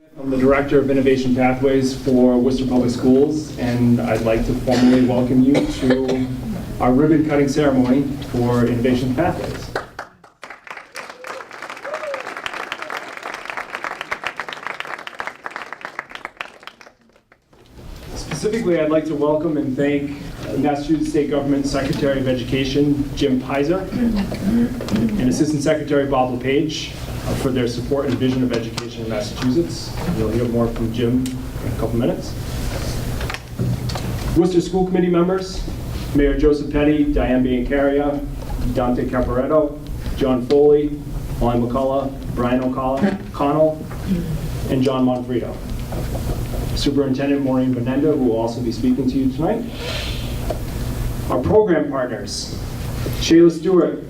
I'm the Director of Innovation Pathways for Worcester Public Schools, and I'd like to formally welcome you to our ribbon cutting ceremony for Innovation Pathways. Specifically, I'd like to welcome and thank Massachusetts State Government Secretary of Education, Jim Pizer, and Assistant Secretary Bob LePage for their support and vision of education in Massachusetts. You'll hear more from Jim in a couple minutes. Worcester School Committee members, Mayor Joseph Petty, Diane Biancaria, Dante Caporetto, John Foley, Molly McCullough, Brian O'Connell, and John Monfredo. Superintendent Maureen Benenda, who will also be speaking to you tonight. Our program partners, Shayla Stewart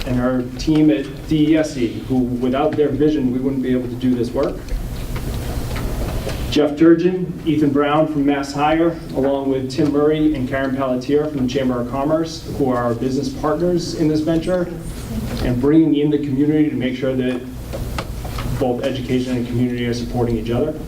and her team at DESE, who without their vision, we wouldn't be able to do this work. Jeff Durgin, Ethan Brown from Mass Hire, along with Tim Murray and Karen Pelletier from the Chamber of Commerce, who are our business partners in this venture, and bringing in the community to make sure that both education and community are supporting each other.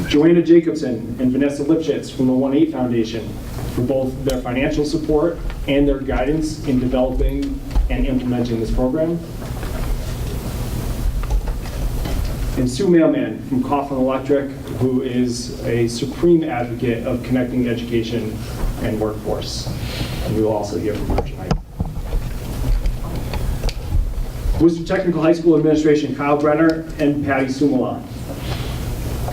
Joanna Jacobson and Vanessa Lipschitz from the 1-8 Foundation for both their financial support and their guidance in developing and implementing this program. And Sue Mailman from Coughlin Electric, who is a supreme advocate of connecting education and workforce. And we will also hear from her tonight. Worcester Technical High School Administration, Kyle Brenner and Patty Sumala.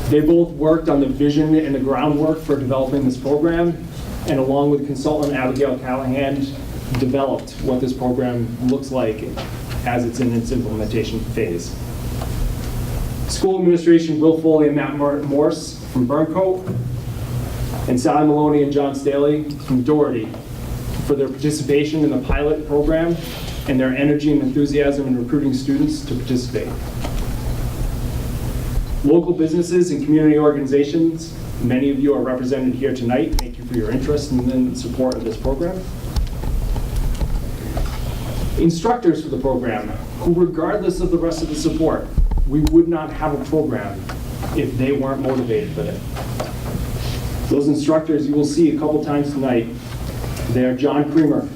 They both worked on the vision and the groundwork for developing this program, and along with consultant Abigail Callahan, developed what this program looks like as it's in its implementation phase. School administration, Will Foley and Matt Morse from Burncoat, and Sally Maloney and John Staley from Doherty for their participation in the pilot program and their energy and enthusiasm in recruiting students to participate. Local businesses and community organizations, many of you are represented here tonight. Thank you for your interest and support of this program. Instructors for the program, who regardless of the rest of the support, we would not have a program if they weren't motivated with it. Those instructors you will see a couple times tonight. They are John Creamer,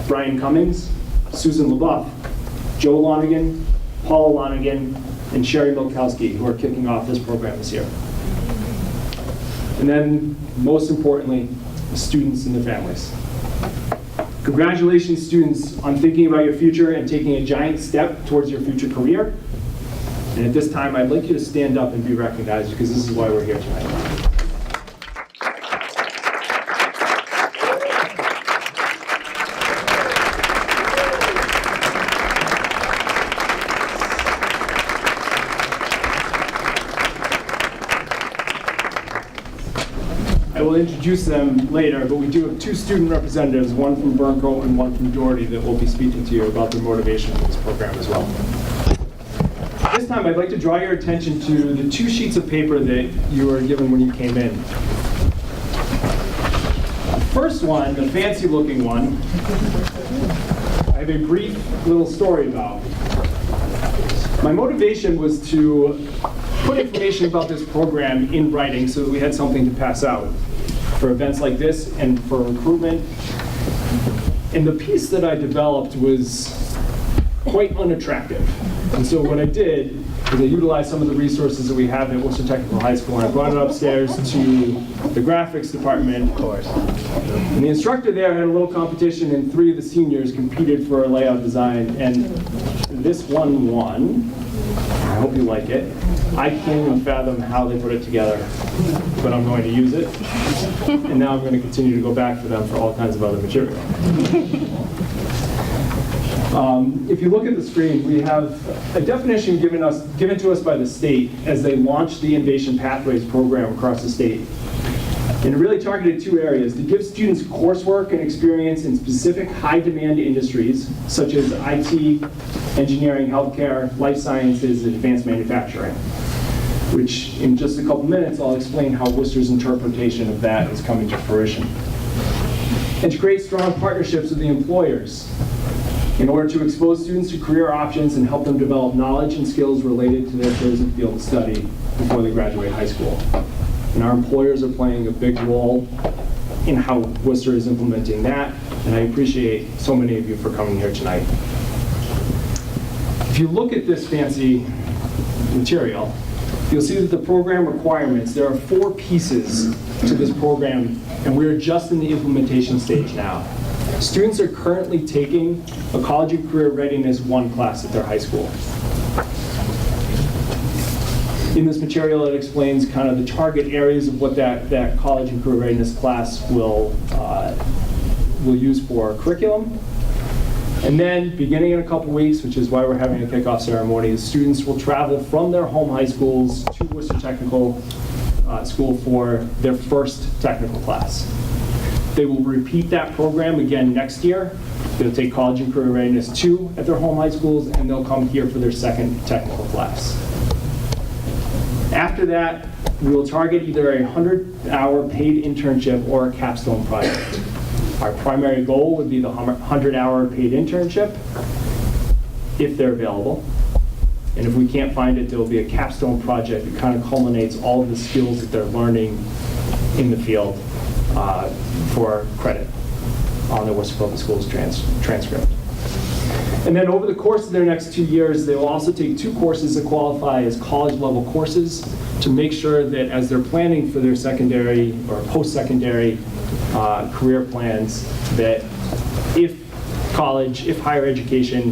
Brian Cummings, Susan LaBeouf, Joe Lonigan, Paula Lonigan, and Sherry Milkowski, who are kicking off this program this year. And then, most importantly, the students and their families. Congratulations, students, on thinking about your future and taking a giant step towards your future career. And at this time, I'd like you to stand up and be recognized, because this is why we're here tonight. I will introduce them later, but we do have two student representatives, one from Burncoat and one from Doherty, that will be speaking to you about their motivation for this program as well. This time, I'd like to draw your attention to the two sheets of paper that you were given when you came in. The first one, the fancy-looking one, I have a brief little story about. My motivation was to put information about this program in writing so that we had something to pass out for events like this and for recruitment. And the piece that I developed was quite unattractive. And so what I did is I utilized some of the resources that we have at Worcester Technical High School, and I brought it upstairs to the graphics department, of course. And the instructor there had a little competition, and 3 of the seniors competed for a layout design, and this one won. I hope you like it. I can't even fathom how they put it together, but I'm going to use it. And now I'm going to continue to go back for them for all kinds of other material. If you look at the screen, we have a definition given to us by the state as they launched the Innovation Pathways program across the state. And it really targeted 2 areas: to give students coursework and experience in specific high-demand industries, such as IT, engineering, healthcare, life sciences, and advanced manufacturing, which in just a couple minutes I'll explain how Worcester's interpretation of that is coming to fruition. And to create strong partnerships with the employers in order to expose students to career options and help them develop knowledge and skills related to their chosen field of study before they graduate high school. And our employers are playing a big role in how Worcester is implementing that, and I appreciate so many of you for coming here tonight. If you look at this fancy material, you'll see that the program requirements, there are 4 pieces to this program, and we're just in the implementation stage now. Students are currently taking a College and Career Readiness 1 class at their high school. In this material, it explains kind of the target areas of what that College and Career Readiness class will use for curriculum. And then, beginning in a couple weeks, which is why we're having a kickoff ceremony, the students will travel from their home high schools to Worcester Technical School for their first technical class. They will repeat that program again next year. They'll take College and Career Readiness 2 at their home high schools, and they'll come here for their second technical class. After that, we will target either a 100-hour paid internship or a capstone project. Our primary goal would be the 100-hour paid internship, if they're available. And if we can't find it, there will be a capstone project that kind of culminates all of the skills that they're learning in the field for credit on the Worcester Public Schools transcript. And then over the course of their next 2 years, they will also take 2 courses that qualify as college-level courses to make sure that as they're planning for their secondary or post-secondary career plans, that if college, if higher education,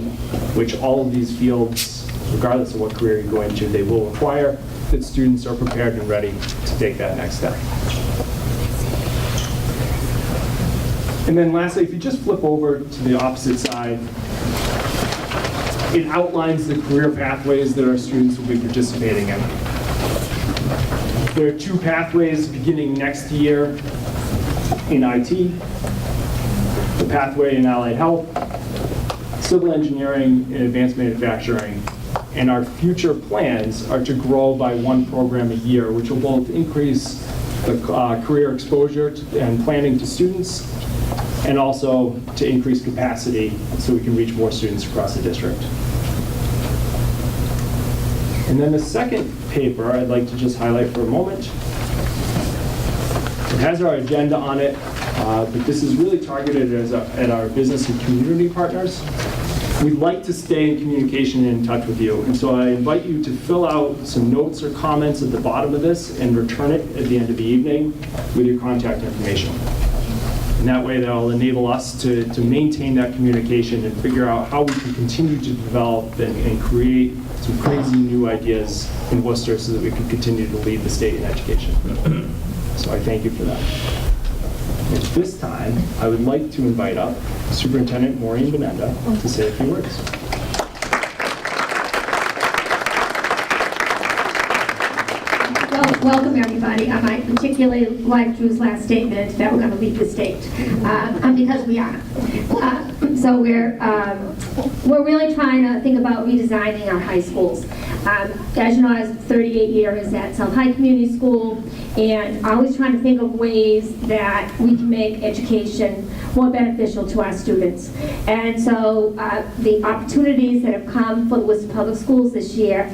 which all of these fields, regardless of what career you go into, they will require, that students are prepared and ready to take that next step. And then lastly, if you just flip over to the opposite side, it outlines the career pathways that our students will be participating in. There are 2 pathways beginning next year in IT, the pathway in allied health, civil engineering, and advanced manufacturing. And our future plans are to grow by 1 program a year, which will both increase the career exposure and planning to students, and also to increase capacity so we can reach more students across the district. And then the second paper I'd like to just highlight for a moment. It has our agenda on it, but this is really targeted at our business and community partners. We'd like to stay in communication and in touch with you, and so I invite you to fill out some notes or comments at the bottom of this and return it at the end of the evening with your contact information. And that way that'll enable us to maintain that communication and figure out how we can continue to develop and create some crazy new ideas in Worcester so that we can continue to lead the state in education. So I thank you for that. At this time, I would like to invite up Superintendent Maureen Benenda to say a few words. Welcome, everybody. I particularly like Drew's last statement that we're going to lead the state, because we are. So we're really trying to think about redesigning our high schools. As you know, I was 38 years at South High Community School, and always trying to think of ways that we can make education more beneficial to our students. And so the opportunities that have come for the Worcester Public Schools this year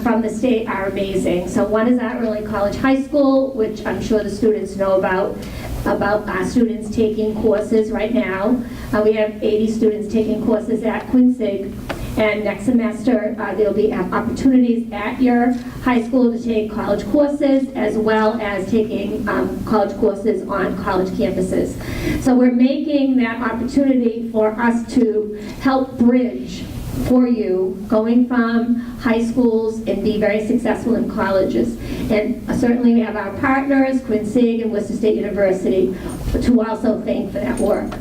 from the state are amazing. So one is our early college high school, which I'm sure the students know about our students taking courses right now. We have 80 students taking courses at Quincy. And next semester, there'll be opportunities at your high school to take college courses, as well as taking college courses on college campuses. So we're making that opportunity for us to help bridge for you going from high schools and be very successful in colleges. And certainly we have our partners, Quincy and Worcester State University, to also thank for that work.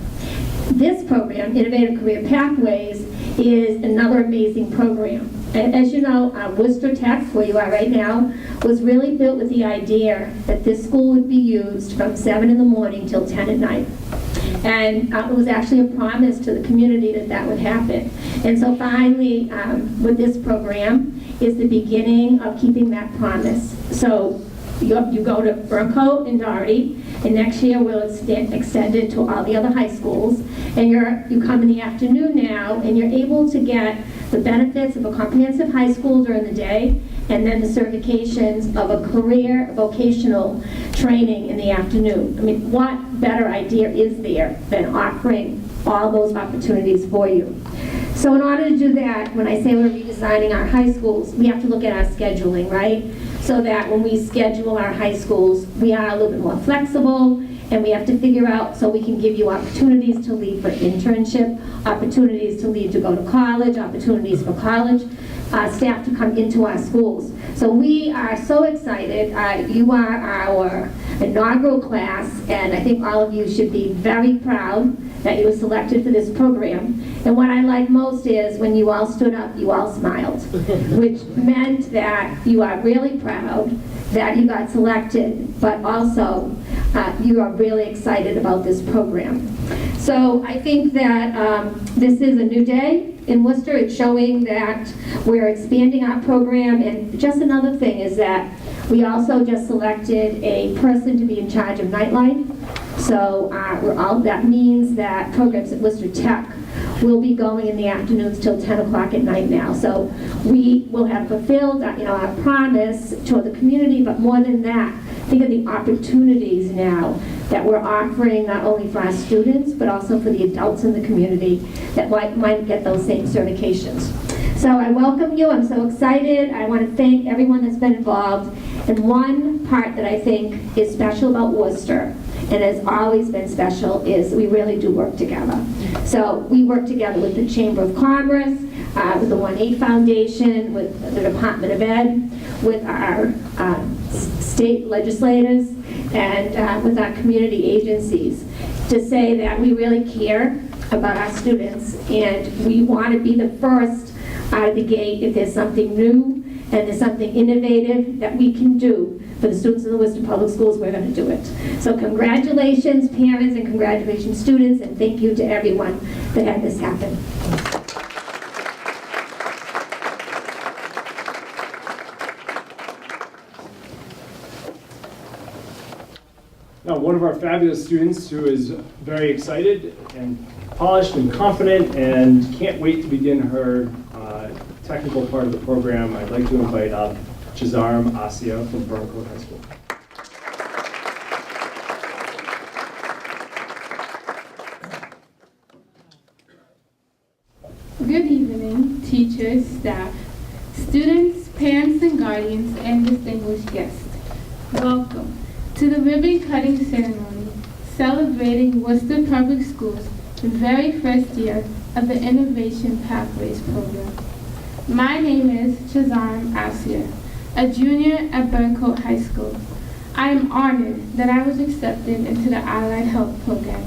This program, Innovative Career Pathways, is another amazing program. And as you know, Worcester Tech, where you are right now, was really built with the idea that this school would be used from 7 in the morning till 10 at night. And it was actually a promise to the community that that would happen. And so finally, with this program, is the beginning of keeping that promise. So you go to Burco and Doherty, and next year we'll extend it to all the other high schools. and you come in the afternoon now, and you're able to get the benefits of a comprehensive high school during the day, and then the certifications of a career vocational training in the afternoon. I mean, what better idea is there than offering all those opportunities for you? So in order to do that, when I say we're redesigning our high schools, we have to look at our scheduling, right? So that when we schedule our high schools, we are a little bit more flexible, and we have to figure out so we can give you opportunities to leave for internship, opportunities to leave to go to college, opportunities for college staff to come into our schools. So we are so excited. You are our inaugural class, and I think all of you should be very proud that you were selected for this program. And what I like most is when you all stood up, you all smiled, which meant that you are really proud that you got selected, but also you are really excited about this program. So I think that this is a new day in Worcester. It's showing that we're expanding our program, and just another thing is that we also just selected a person to be in charge of nightlife. So that means that programs at Worcester Tech will be going in the afternoons till 10 o'clock at night now. So we will have fulfilled our promise to the community, but more than that, think of the opportunities now that we're offering not only for our students, but also for the adults in the community that might get those same certifications. So I welcome you. I'm so excited. I want to thank everyone that's been involved. And one part that I think is special about Worcester, and has always been special, is we really do work together. So we work together with the Chamber of Commerce, with the 1-8 Foundation, with the Department of Ed, with our state legislators, and with our community agencies, to say that we really care about our students, and we want to be the first out of the gate if there's something new and there's something innovative that we can do for the students in the Worcester Public Schools. We're going to do it. So congratulations, parents, and congratulations, students, and thank you to everyone that had this happen. Now, one of our fabulous students who is very excited and polished and confident and can't wait to begin her technical part of the program, I'd like to invite up Chazarm Asia from Burncoat High School. Good evening, teachers, staff, students, parents, and guardians, and distinguished guests. Welcome to the ribbon cutting ceremony celebrating Worcester Public Schools' very first year of the Innovation Pathways program. My name is Chazarm Asia, a junior at Burncoat High School. I am honored that I was accepted into the Allied Health program.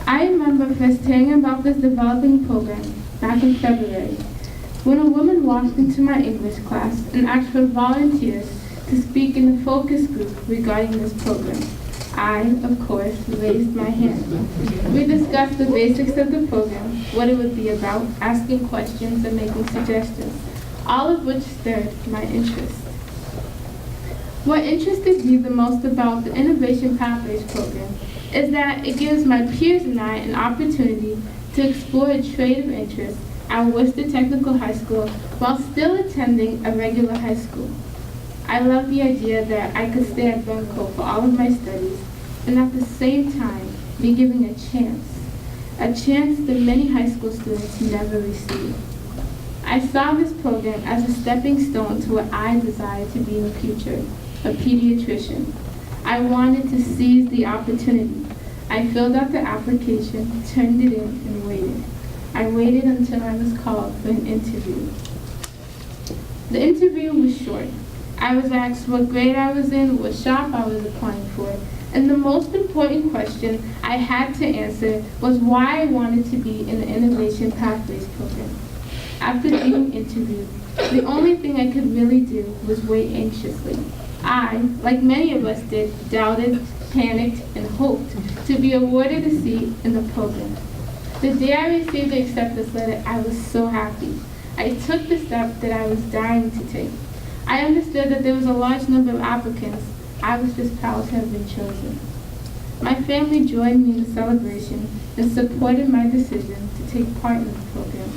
I remember first hearing about this developing program back in February, when a woman walked into my English class and asked for volunteers to speak in the focus group regarding this program. I, of course, raised my hand. We discussed the basics of the program, what it would be about, asking questions and making suggestions, all of which stirred my interest. What interested me the most about the Innovation Pathways program is that it gives my peers and I an opportunity to explore a trade of interest at Worcester Technical High School while still attending a regular high school. I love the idea that I could stay at Burncoat for all of my studies and at the same time be given a chance that many high school students never receive. I saw this program as a stepping stone to what I desired to be in the future, a pediatrician. I wanted to seize the opportunity. I filled out the application, turned it in, and waited. I waited until I was called for an interview. The interview was short. I was asked what grade I was in, what shop I was applying for, and the most important question I had to answer was why I wanted to be in the Innovation Pathways program. After being interviewed, the only thing I could really do was wait anxiously. I, like many of us did, doubted, panicked, and hoped to be awarded a seat in the program. The day I received the acceptance letter, I was so happy. I took the step that I was dying to take. I understood that there was a large number of applicants. I was just proud to have been chosen. My family joined me in the celebration and supported my decision to take part in the program.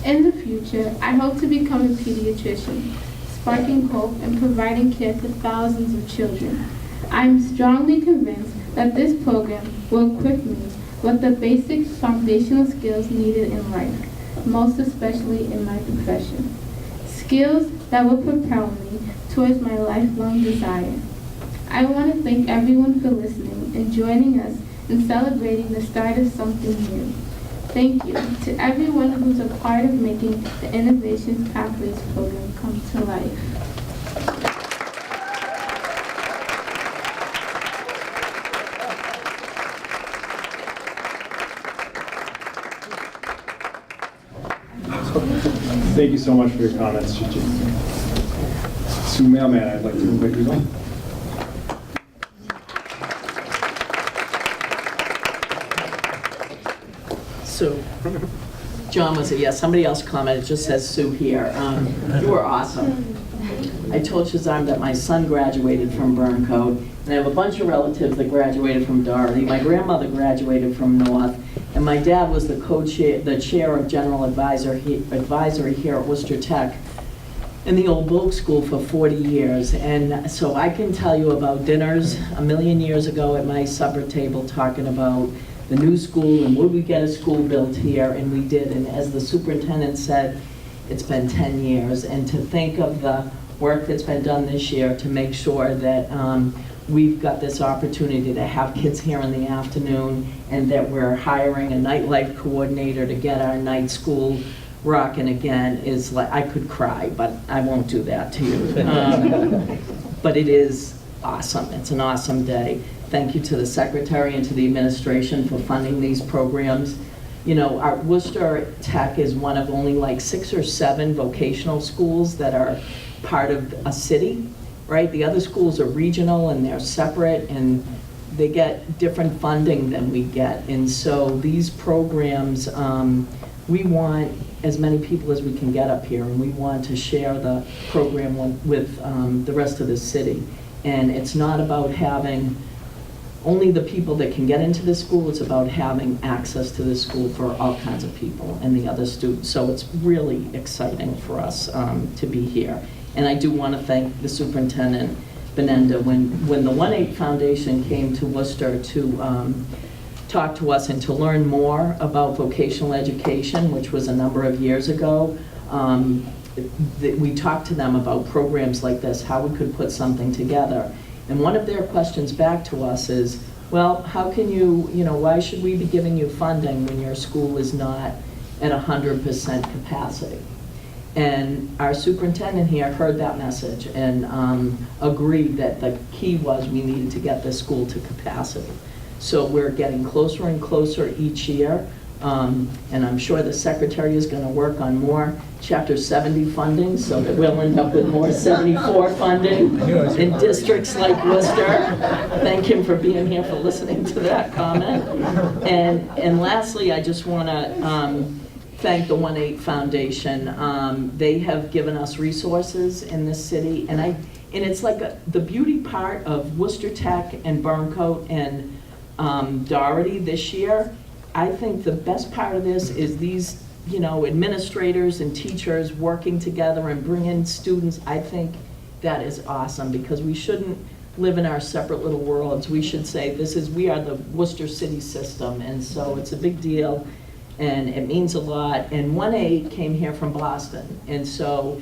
In the future, I hope to become a pediatrician, sparking hope and providing care to thousands of children. I am strongly convinced that this program will equip me with the basic foundational skills needed in life, most especially in my profession. Skills that will propel me towards my lifelong desire. I want to thank everyone for listening and joining us in celebrating the start of something new. Thank you to everyone who's a part of making the Innovations Pathways program come to life. Thank you so much for your comments, Gigi. Sue Mailman, I'd like to invite you on. Sue. John was a yes. Somebody else commented, it just says Sue here. You were awesome. I told Shazam that my son graduated from Burncoat, and I have a bunch of relatives that graduated from Doherty. My grandmother graduated from North, and my dad was the chair of general advisory here at Worcester Tech in the old Volk School for 40 years. And so I can tell you about dinners a million years ago at my supper table talking about the new school and would we get a school built here, and we did. And as the superintendent said, it's been 10 years. And to think of the work that's been done this year to make sure that we've got this opportunity to have kids here in the afternoon, and that we're hiring a nightlife coordinator to get our night school rocking again is like, I could cry, but I won't do that to you. But it is awesome. It's an awesome day. Thank you to the secretary and to the administration for funding these programs. You know, our Worcester Tech is one of only like 6 or 7 vocational schools that are part of a city, right? The other schools are regional and they're separate and they get different funding than we get. And so these programs, we want as many people as we can get up here, and we want to share the program with the rest of the city. And it's not about having only the people that can get into the school, it's about having access to the school for all kinds of people and the other students. So it's really exciting for us to be here. And I do want to thank the superintendent, Benenda, when the 1-8 Foundation came to Worcester to talk to us and to learn more about vocational education, which was a number of years ago. We talked to them about programs like this, how we could put something together. And one of their questions back to us is, well, how can why should we be giving you funding when your school is not at 100% capacity? And our superintendent here heard that message and agreed that the key was we needed to get this school to capacity. So we're getting closer and closer each year. And I'm sure the secretary is going to work on more Chapter 70 funding so that we'll end up with more 74 funding in districts like Worcester. Thank him for being here, for listening to that comment. And lastly, I just want to thank the 1-8 Foundation. They have given us resources in this city, and it's like the beauty part of Worcester Tech and Burncoat and Doherty this year. I think the best part of this is these, administrators and teachers working together and bringing students. I think that is awesome, because we shouldn't live in our separate little worlds. We should say we are the Worcester City system, and so it's a big deal, and it means a lot. And 1-8 came here from Boston, and so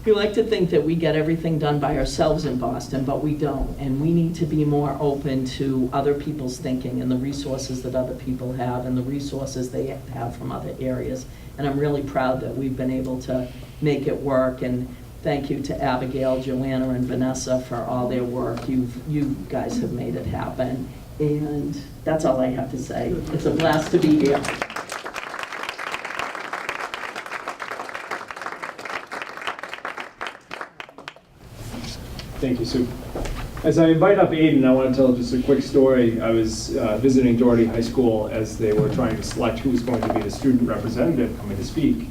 we like to think that we get everything done by ourselves in Boston, but we don't. And we need to be more open to other people's thinking and the resources that other people have and the resources they have from other areas. And I'm really proud that we've been able to make it work. And thank you to Abigail, Joanna, and Vanessa for all their work. You guys have made it happen. And that's all I have to say. It's a blast to be here. Thank you, Sue. As I invite up Aiden, I want to tell just a quick story. I was visiting Doherty High School as they were trying to select who was going to be the student representative coming to speak.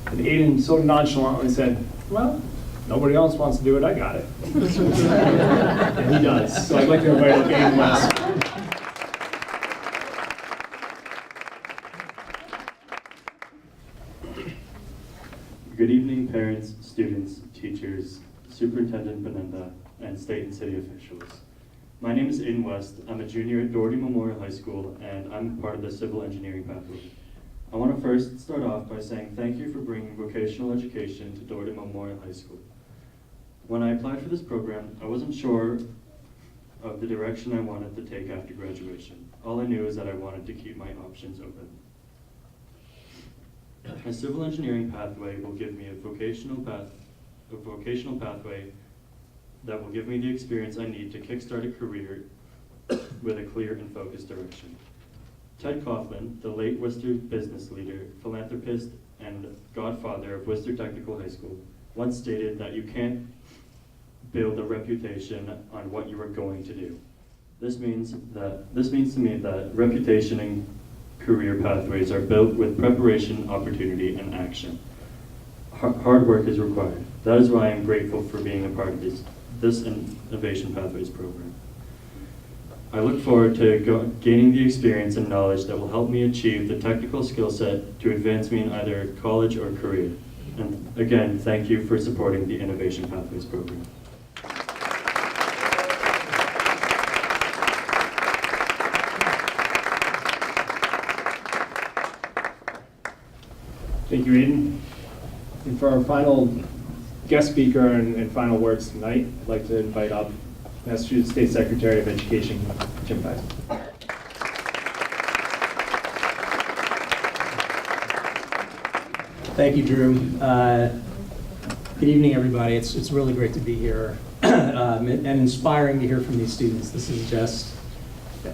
And Aiden so nonchalantly said, well, nobody else wants to do it, I got it. And he does. So I'd like to invite up Aiden West. Good evening, parents, students, teachers, Superintendent Benenda, and state and city officials. My name is Aiden West. I'm a junior at Doherty Memorial High School, and I'm part of the civil engineering pathway. I want to first start off by saying thank you for bringing vocational education to Doherty Memorial High School. When I applied for this program, I wasn't sure of the direction I wanted to take after graduation. All I knew is that I wanted to keep my options open. A civil engineering pathway will give me a vocational pathway that will give me the experience I need to kickstart a career with a clear and focused direction. Ted Coughlin, the late Worcester business leader, philanthropist, and godfather of Worcester Technical High School, once stated that you can't build a reputation on what you are going to do. This means to me that reputation and career pathways are built with preparation, opportunity, and action. Hard work is required. That is why I am grateful for being a part of this Innovation Pathways program. I look forward to gaining the experience and knowledge that will help me achieve the technical skill set to advance me in either college or career. And again, thank you for supporting the Innovation Pathways program. Thank you, Aiden. And for our final guest speaker and final words tonight, I'd like to invite up Massachusetts State Secretary of Education, Jim Feist. Thank you, Drew. Good evening, everybody. It's really great to be here and inspiring to hear from these students. This is just,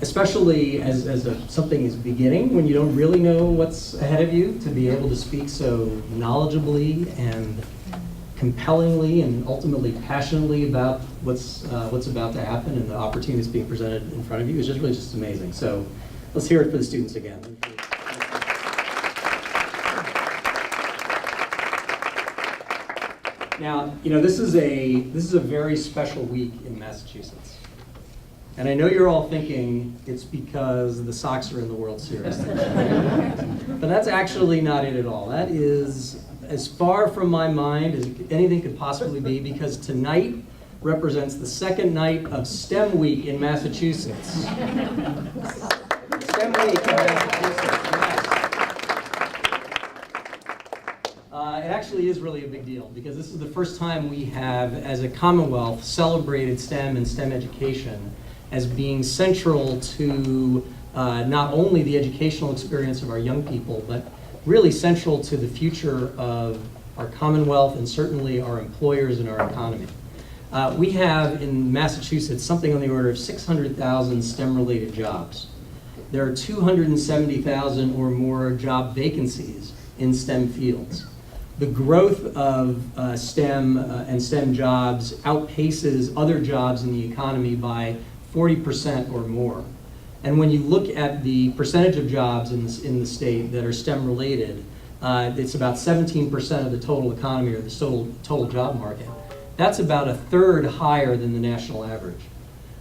especially as something is beginning, when you don't really know what's ahead of you, to be able to speak so knowledgeably and compellingly and ultimately passionately about what's about to happen and the opportunities being presented in front of you is just really just amazing. So let's hear it for the students again. Now, you know, this is a very special week in Massachusetts. And I know you're all thinking it's because the Sox are in the World Series. But that's actually not it at all. That is as far from my mind as anything could possibly be, because tonight represents the second night of STEM Week in Massachusetts. STEM Week in Massachusetts, yes. It actually is really a big deal, because this is the first time we have, as a Commonwealth, celebrated STEM and STEM education as being central to not only the educational experience of our young people, but really central to the future of our Commonwealth and certainly our employers and our economy. We have in Massachusetts something on the order of 600,000 STEM-related jobs. There are 270,000 or more job vacancies in STEM fields. The growth of STEM and STEM jobs outpaces other jobs in the economy by 40% or more. And when you look at the percentage of jobs in the state that are STEM related, it's about 17% of the total economy or the total job market. That's about a third higher than the national average.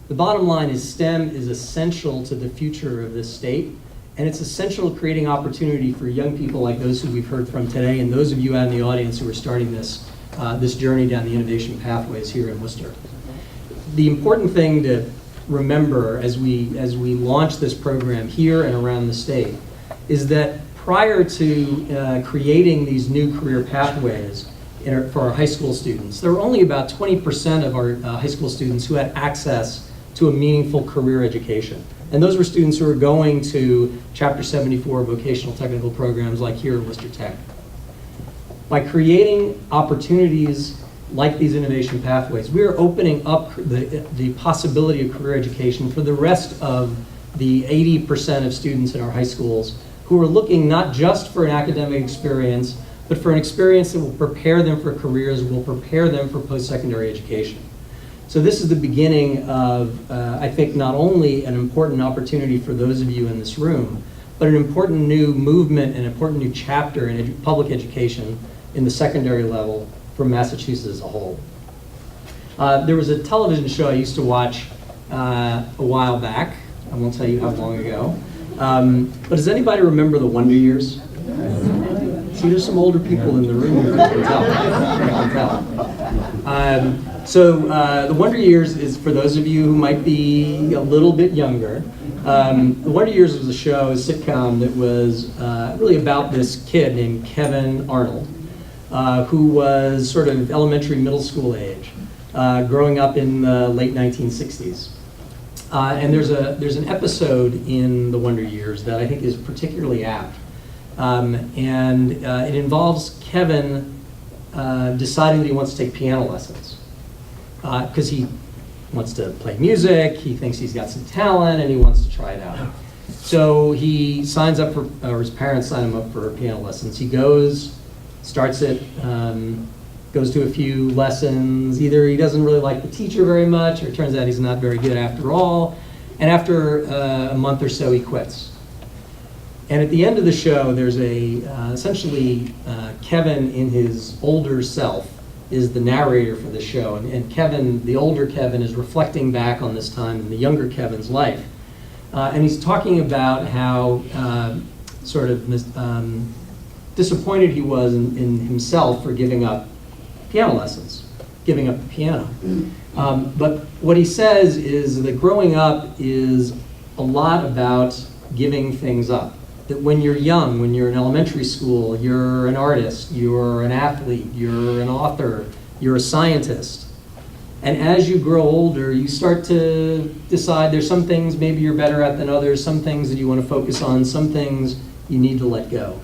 The bottom line is STEM is essential to the future of this state, and it's essential to creating opportunity for young people like those who we've heard from today, and those of you out in the audience who are starting this journey down the innovation pathways here in Worcester. The important thing to remember as we launch this program here and around the state is that prior to creating these new career pathways for our high school students, there were only about 20% of our high school students who had access to a meaningful career education. And those were students who were going to Chapter 74 vocational technical programs like here at Worcester Tech. By creating opportunities like these innovation pathways, we are opening up the possibility of career education for the rest of the 80% of students in our high schools who are looking not just for an academic experience, but for an experience that will prepare them for careers, will prepare them for post-secondary education. So this is the beginning of, I think, not only an important opportunity for those of you in this room, but an important new movement, an important new chapter in public education in the secondary level from Massachusetts as a whole. There was a television show I used to watch a while back. I won't tell you how long ago. But does anybody remember the Wonder Years? See, there's some older people in the room who can tell. The Wonder Years is for those of you who might be a little bit younger. The Wonder Years was a show, a sitcom that was really about this kid named Kevin Arnold, who was sort of elementary, middle school age, growing up in the late 1960s. And there's an episode in The Wonder Years that I think is particularly apt. It involves Kevin deciding that he wants to take piano lessons. Because he wants to play music, he thinks he's got some talent, and he wants to try it out. So he signs up for, or his parents sign him up for piano lessons. He goes, starts it, goes to a few lessons. Either he doesn't really like the teacher very much, or it turns out he's not very good after all. And after a month or so, he quits. And at the end of the show, there's essentially Kevin in his older self is the narrator for the show. And Kevin, the older Kevin, is reflecting back on this time in the younger Kevin's life. And he's talking about how disappointed he was in himself for giving up piano lessons, giving up the piano. But what he says is that growing up is a lot about giving things up. That when you're young, when you're in elementary school, you're an artist, you're an athlete, you're an author, you're a scientist. And as you grow older, you start to decide there's some things maybe you're better at than others, some things that you want to focus on, some things you need to let go.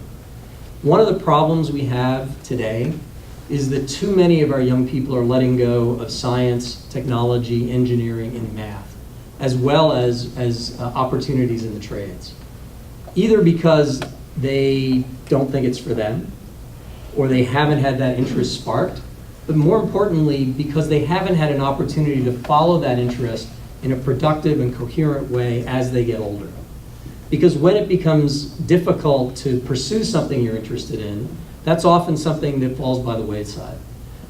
One of the problems we have today is that too many of our young people are letting go of science, technology, engineering, and math, as well as opportunities in the trades. Either because they don't think it's for them, or they haven't had that interest sparked, but more importantly, because they haven't had an opportunity to follow that interest in a productive and coherent way as they get older. Because when it becomes difficult to pursue something you're interested in, that's often something that falls by the wayside.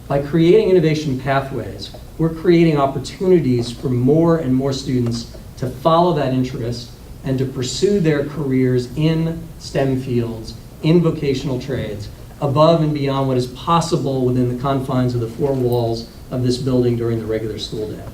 By creating innovation pathways, we're creating opportunities for more and more students to follow that interest and to pursue their careers in STEM fields, in vocational trades, above and beyond what is possible within the confines of the four walls of this building during the regular school day.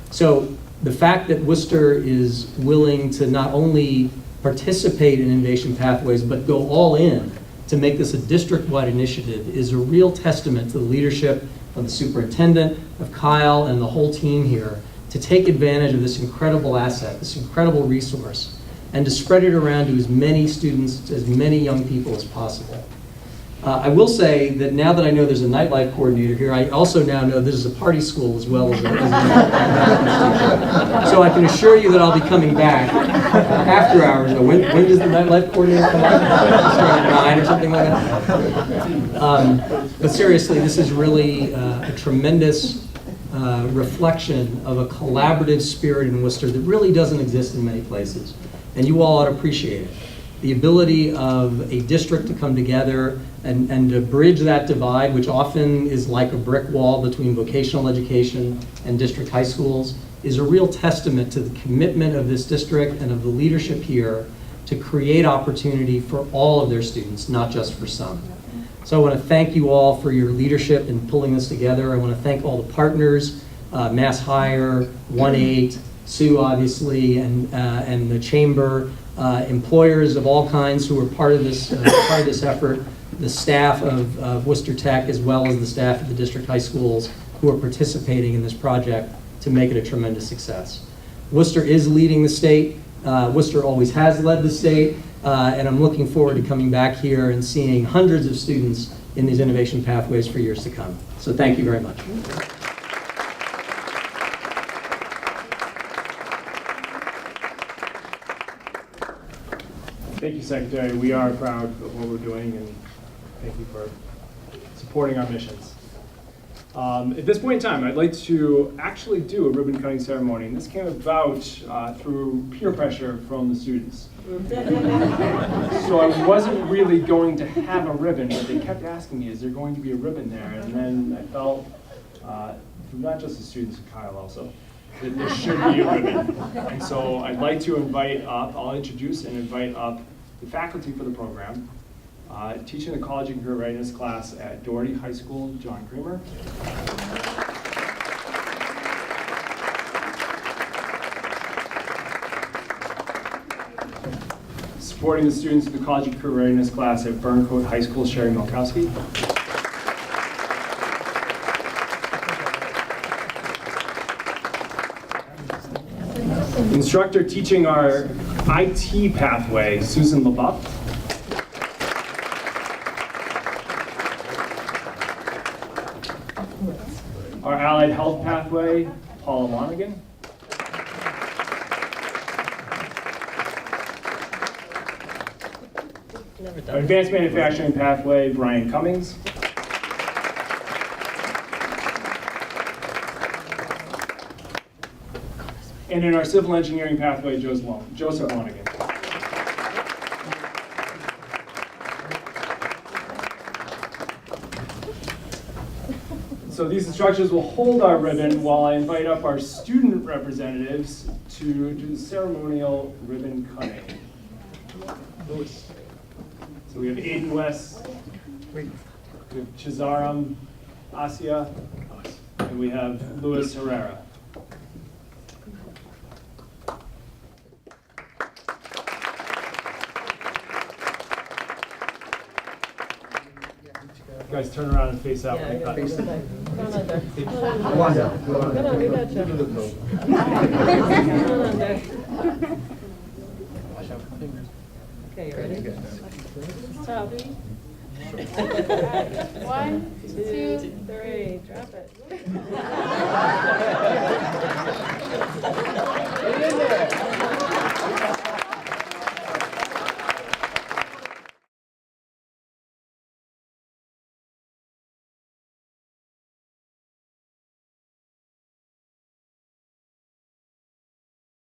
So the fact that Worcester is willing to not only participate in innovation pathways, but go all in to make this a district-wide initiative is a real testament to the leadership of the superintendent, of Kyle, and the whole team here to take advantage of this incredible asset, this incredible resource, and to spread it around to as many students, as many young people as possible. I will say that now that I know there's a nightlife coordinator here, I also now know this is a party school as well as a so I can assure you that I'll be coming back after hours. When does the nightlife coordinator come out? Start at 9 or something like that? But seriously, this is really a tremendous reflection of a collaborative spirit in Worcester that really doesn't exist in many places. And you all ought to appreciate it. The ability of a district to come together and to bridge that divide, which often is like a brick wall between vocational education and district high schools, is a real testament to the commitment of this district and of the leadership here to create opportunity for all of their students, not just for some. So I want to thank you all for your leadership in pulling this together. I want to thank all the partners, Mass Hire, 1-8, Sue obviously, and the Chamber, employers of all kinds who were part of this effort, the staff of Worcester Tech, as well as the staff of the district high schools who are participating in this project to make it a tremendous success. Worcester is leading the state. Worcester always has led the state, and I'm looking forward to coming back here and seeing hundreds of students in these innovation pathways for years to come. So thank you very much. Thank you, Secretary. We are proud of what we're doing, and thank you for supporting our missions. At this point in time, I'd like to actually do a ribbon cutting ceremony, and this came about through peer pressure from the students. So I wasn't really going to have a ribbon, but they kept asking me, is there going to be a ribbon there? And then I felt, from not just the students, Kyle also, that there should be a ribbon. And so I'd like to invite up, I'll introduce and invite up the faculty for the program, teaching the college and career readiness class at Doherty High School, John Creamer. Supporting the students of the college and career readiness class at Burncoat High School, Sherry Milkowski. Instructor teaching our IT pathway, Susan LeBuff. Our allied health pathway, Paula Lonergan. Our advanced manufacturing pathway, Brian Cummings. And in our civil engineering pathway, Joseph Lonergan. So these instructors will hold our ribbon while I invite up our student representatives to do the ceremonial ribbon cutting. So we have Aiden West, we have Chizaram Asia, and we have Luis Herrera. You guys turn around and face out when you cut. Come on down. Come on, we got you. Come on there. Okay, you ready? Stop. 1, 2, 3, drop it. Get in there.